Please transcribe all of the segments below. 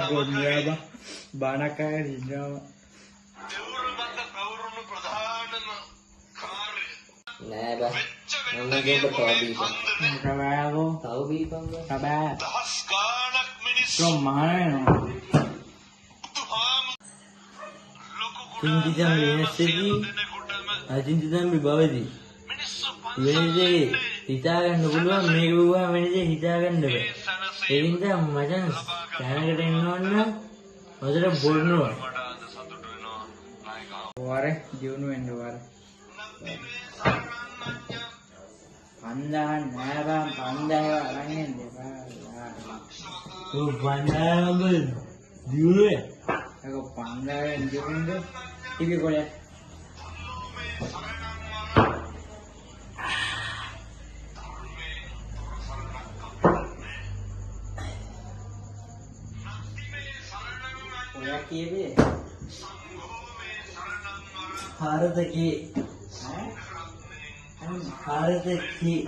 ගොඩනගා බානකය ඉන්නවා නෑ බා මම ගේක තවදීපන් කවෑගෝ තව බීපන් බා කබෑ from මහානෝ තින්දිදම් වෙනස්සකි අතින්දිදම් විභවදී වෙනසේ හිතාගන්න පුළුවන් මේක වුණා වෙනසේ හිතාගන්න බෑ ඒ හින්දා මචං දැනකට එන්න ඕන හොඳට බොරනවා වරේ ජීවුන වෙන්න වරේ පන්දහන් නෑ බං 5000 අරන් එන්න එපා ඔය වන්දාම දියුනේ ඒක 5000 ඉඳින්ද ටික කොලේ ඔයා කියේ හාරදකේ හාරදකේ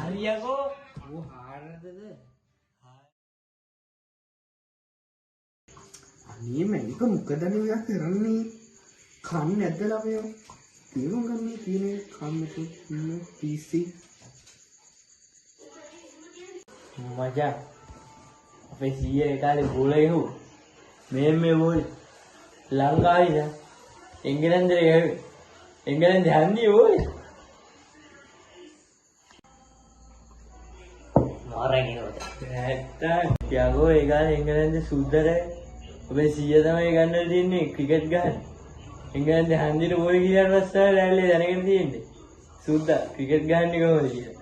හරියකෝ ඌ හාරදද අනේ මැනික මොකද ඔයා කරන්නේ කන් නැද්දලා අපේ තේරුම් ගන්නේ තියෙන කන්නට ඉන්න PC මචං අපේ සීයේ ඒ කාලේ බෝලේ හු මේ බෝල් ලංකාවේ එංගලන්තේ එංගලන්තේ යන්නේ ඕයි මාරගෙන නැත්තම් යකෝ ඒ කාලේ එංගලන්තේ සුද්දට ඔබේ සීයා තමයි ගන්නලා තින්නේ ක්‍රිකට් ගහන්න එංගලන්තේ හන්දිට බෝල් ගියාට පස්සේ රැල්ලේ දැනගෙන තියෙන්නේ සුද්දා ක්‍රිකට් ගහන්නේ කොහොමද කියලා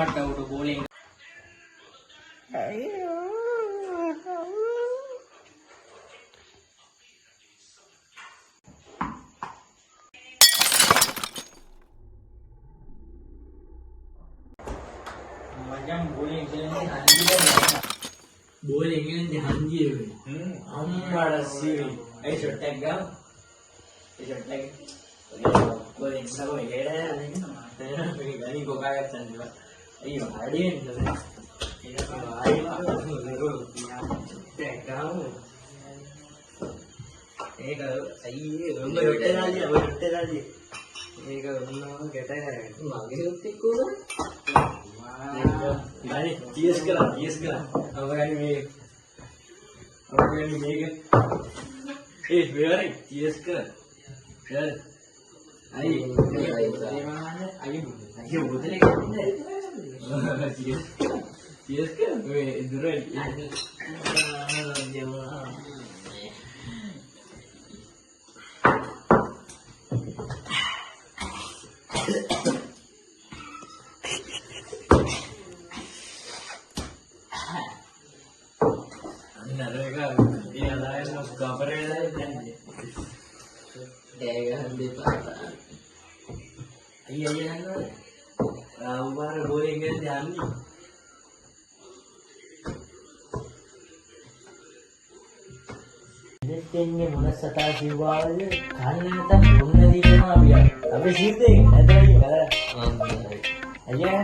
මට උඩ බෝලෙන් මචං බෝලේ ඉංගලන්තේ හන්දියට බෝලේ ඉංගලන්තේ හන්දිය වෙන්නේ අම්මඩ සීවි ඒ ෂොට් එක ගාව ඒ ෂොට් එක බෝලේ ඉස්සරෝ එකට මේ ගනි කොකායක් තන්නවා අයියෝ හරියෙන් නේද ඒක අයියේ ඔන්න රොට්ටේලාදී ඒක ඔන්නම ගැට කරගෙන මගේ උත්තේ කොහොමද ගනි චීස් කරා අවගනි මේක ඒ වෙරයි චීස් කරා හරි අයියෝ බුතලේ ගන්නේ චීස් කරා මේ දුරයි දෙන්නේ මොන සතා කිව්වාද කන්නට මොන දීනවා අපි සිද්දේ නැතයි බලන්න අයියා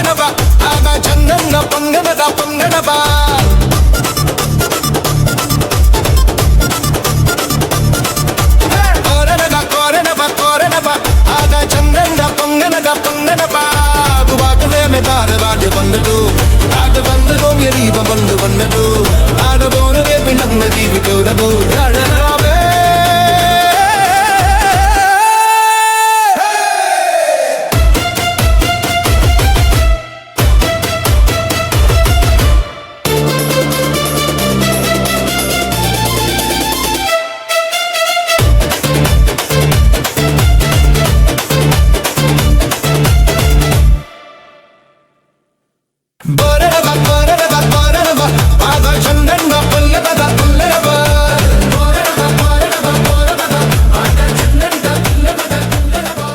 కోరనబా ఆగా చందన్న పంగనదా పంగనబా కోరనగా కోరనబా కోరనబా ఆగా చందన్న పంగనదా పంగనబా గుబాకలే మే తారవాడి వందడు ఆడ వందడు మెరీవ వందు వన్నడు ఆడ బోరవే పిల్లన్న దీవి కోరబో రాడరావే కోరనబా కోరనబా కోరనబా ఆగా చందన్న పుల్లనదా పుల్లనబా కోరనబా కోరనబా కోరనబా ఆగా చందన్న పుల్లనదా పుల్లనబా